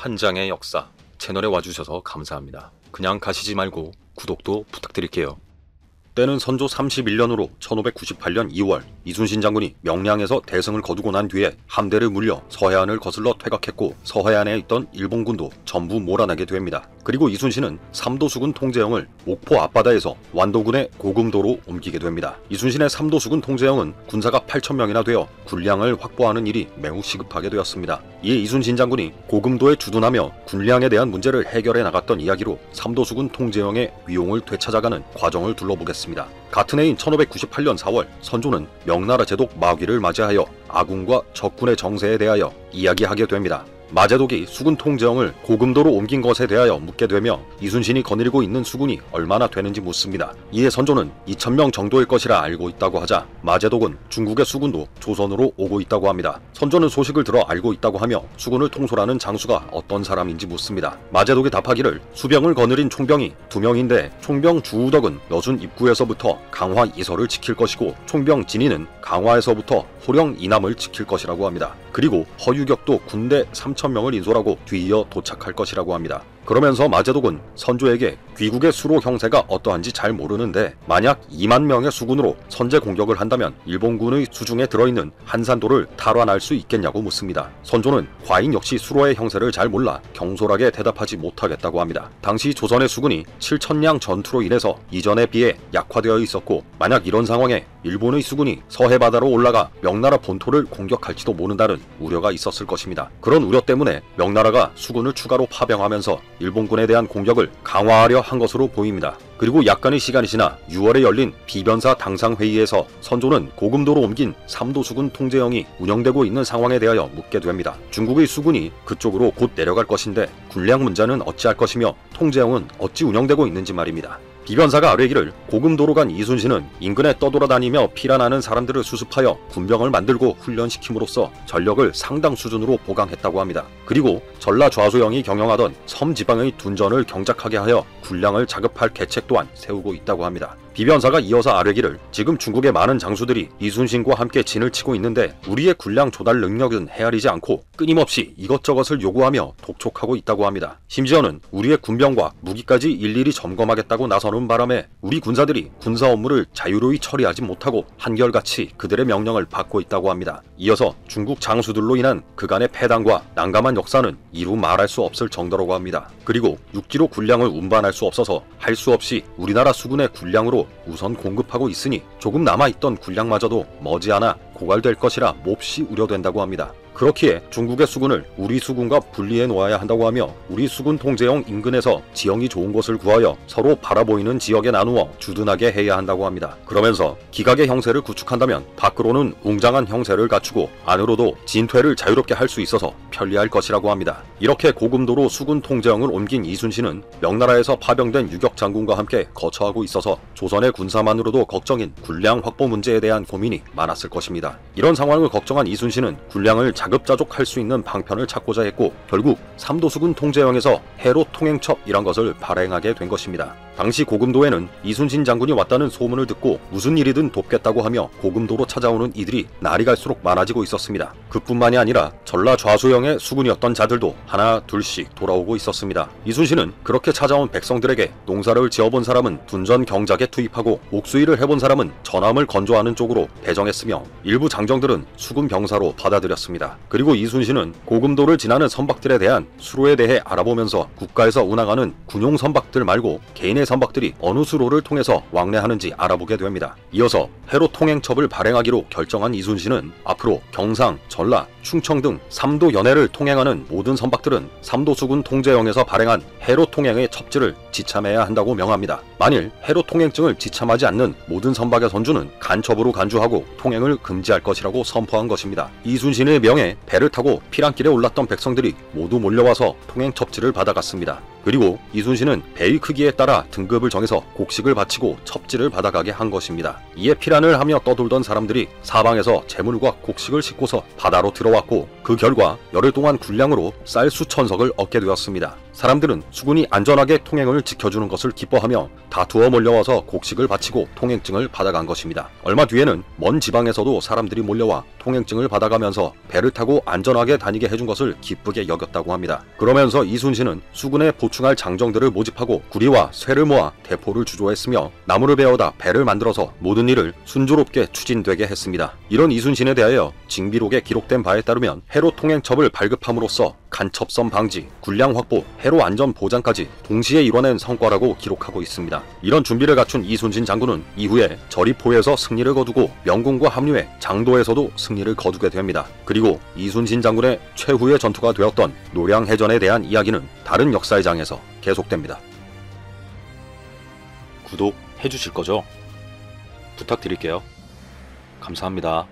한 장의 역사 채널에 와주셔서 감사합니다. 그냥 가시지 말고 구독도 부탁드릴게요. 때는 선조 31년으로 1598년 2월 이순신 장군이 명량에서 대승을 거두고 난 뒤에 함대를 물려 서해안을 거슬러 퇴각했고 서해안에 있던 일본군도 전부 몰아내게 됩니다. 그리고 이순신은 삼도수군 통제영을 옥포 앞바다에서 완도군의 고금도로 옮기게 됩니다. 이순신의 삼도수군 통제영은 군사가 8,000명이나 되어 군량을 확보하는 일이 매우 시급하게 되었습니다. 이에 이순신 장군이 고금도에 주둔하며 군량에 대한 문제를 해결해 나갔던 이야기로 삼도수군 통제영의 위용을 되찾아가는 과정을 둘러보겠습니다. 같은 해인 1598년 4월 선조는 명나라 제독 마귀를 맞이하여 아군과 적군의 정세에 대하여 이야기하게 됩니다. 마제독이 수군 통제영을 고금도로 옮긴 것에 대하여 묻게 되며 이순신이 거느리고 있는 수군이 얼마나 되는지 묻습니다. 이에 선조는 2,000명 정도일 것이라 알고 있다고 하자 마제독은 중국의 수군도 조선으로 오고 있다고 합니다. 선조는 소식을 들어 알고 있다고 하며 수군을 통솔하는 장수가 어떤 사람인지 묻습니다. 마제독이 답하기를 수병을 거느린 총병이 2명인데 총병 주우덕은 여순 입구에서부터 강화 이서를 지킬 것이고 총병 진인은 강화에서부터 호령 이남을 지킬 것이라고 합니다. 그리고 허유격도 군대 3,000명을 인솔하고 뒤이어 도착할 것이라고 합니다. 그러면서 마제독은 선조에게 귀국의 수로 형세가 어떠한지 잘 모르는데 만약 2만 명의 수군으로 선제 공격을 한다면 일본군의 수중에 들어있는 한산도를 탈환할 수 있겠냐고 묻습니다. 선조는 과인 역시 수로의 형세를 잘 몰라 경솔하게 대답하지 못하겠다고 합니다. 당시 조선의 수군이 7,000량 전투로 인해서 이전에 비해 약화되어 있었고 만약 이런 상황에 일본의 수군이 서해바다로 올라가 명나라 본토를 공격할지도 모른다는 우려가 있었을 것입니다. 그런 우려 때문에 명나라가 수군을 추가로 파병하면서 일본군에 대한 공격을 강화하려 한 것으로 보입니다. 그리고 약간의 시간이 지나 6월에 열린 비변사 당상회의에서 선조는 고금도로 옮긴 삼도수군 통제영이 운영되고 있는 상황에 대하여 묻게 됩니다. 중국의 수군이 그쪽으로 곧 내려갈 것인데 군량 문제는 어찌할 것이며 통제영은 어찌 운영되고 있는지 말입니다. 비변사가 아뢰기를 고금도로 간 이순신은 인근에 떠돌아다니며 피란하는 사람들을 수습하여 군병을 만들고 훈련시킴으로써 전력을 상당 수준으로 보강했다고 합니다. 그리고 전라좌수영이 경영하던 섬지방의 둔전을 경작하게 하여 군량을 자급할 계책 또한 세우고 있다고 합니다. 비변사가 이어서 아뢰기를 지금 중국의 많은 장수들이 이순신과 함께 진을 치고 있는데 우리의 군량 조달 능력은 헤아리지 않고 끊임없이 이것저것을 요구하며 독촉하고 있다고 합니다. 심지어는 우리의 군병과 무기까지 일일이 점검하겠다고 나서는 바람에 우리 군사들이 군사 업무를 자유로이 처리하지 못하고 한결같이 그들의 명령을 받고 있다고 합니다. 이어서 중국 장수들로 인한 그간의 패당과 난감한 역사는 이루 말할 수 없을 정도라고 합니다. 그리고 육지로 군량을 운반할 수 없어서 할 수 없이 우리나라 수군의 군량으로 우선 공급하고 있으니 조금 남아있던 군량마저도 머지않아 고갈될 것이라 몹시 우려된다고 합니다. 그렇기에 중국의 수군을 우리 수군과 분리해 놓아야 한다고 하며 우리 수군 통제영 인근에서 지형이 좋은 곳을 구하여 서로 바라보이는 지역에 나누어 주둔하게 해야 한다고 합니다. 그러면서 기각의 형세를 구축한다면 밖으로는 웅장한 형세를 갖추고 안으로도 진퇴를 자유롭게 할 수 있어서 편리할 것이라고 합니다. 이렇게 고금도로 수군 통제영을 옮긴 이순신은 명나라에서 파병된 유격 장군과 함께 거처하고 있어서 조선의 군사만으로도 걱정인 군량 확보 문제에 대한 고민이 많았을 것입니다. 이런 상황을 걱정한 이순신은 군량을 자급자족할 수 있는 방편을 찾고자 했고 결국 삼도수군 통제영에서 해로 통행첩이란 것을 발행하게 된 것입니다. 당시 고금도에는 이순신 장군이 왔다는 소문을 듣고 무슨 일이든 돕겠다고 하며 고금도로 찾아오는 이들이 날이 갈수록 많아지고 있었습니다. 그뿐만이 아니라 전라좌수영의 수군이었던 자들도 하나 둘씩 돌아오고 있었습니다. 이순신은 그렇게 찾아온 백성들에게 농사를 지어본 사람은 둔전 경작에 투입하고 옥수일을 해본 사람은 전함을 건조하는 쪽으로 배정했으며 일부 장정들은 수군 병사로 받아들였습니다. 그리고 이순신은 고금도를 지나는 선박들에 대한 수로에 대해 알아보면서 국가에서 운항하는 군용 선박들 말고 개인의 선박들이 어느 수로를 통해서 왕래하는지 알아보게 됩니다. 이어서 해로 통행첩을 발행하기로 결정한 이순신은 앞으로 경상, 전라, 충청 등 3도 연해를 통행하는 모든 선박들은 삼도수군 통제영에서 발행한 해로 통행의 첩지를 지참해야 한다고 명합니다. 만일 해로 통행증을 지참하지 않는 모든 선박의 선주는 간첩으로 간주하고 통행을 금지할 것이라고 선포한 것입니다. 이순신의 명에 배를 타고 피란길에 올랐던 백성들이 모두 몰려와서 통행 첩지를 받아갔습니다. 그리고 이순신은 배의 크기에 따라 등급을 정해서 곡식을 바치고 첩지를 받아가게 한 것입니다. 이에 피란을 하며 떠돌던 사람들이 사방에서 재물과 곡식을 싣고서 바다로 들어왔고 그 결과 열흘 동안 군량으로 쌀 수천석을 얻게 되었습니다. 사람들은 수군이 안전하게 통행을 지켜주는 것을 기뻐하며 다투어 몰려와서 곡식을 바치고 통행증을 받아간 것입니다. 얼마 뒤에는 먼 지방에서도 사람들이 몰려와 통행증을 받아가면서 배를 타고 안전하게 다니게 해준 것을 기쁘게 여겼다고 합니다. 그러면서 이순신은 수군에 보충할 장정들을 모집하고 구리와 쇠를 모아 대포를 주조했으며 나무를 베어다 배를 만들어서 모든 일을 순조롭게 추진되게 했습니다. 이런 이순신에 대하여 징비록에 기록된 바에 따르면 해로 통행첩을 발급함으로써 간첩선 방지, 군량 확보, 해로 안전 보장까지 동시에 이뤄낸 성과라고 기록하고 있습니다. 이런 준비를 갖춘 이순신 장군은 이후에 저리포에서 승리를 거두고 명군과 합류해 장도에서도 승리를 거두게 됩니다. 그리고 이순신 장군의 최후의 전투가 되었던 노량해전에 대한 이야기는 다른 역사의 장에서 계속됩니다. 구독해 주실 거죠? 부탁드릴게요. 감사합니다.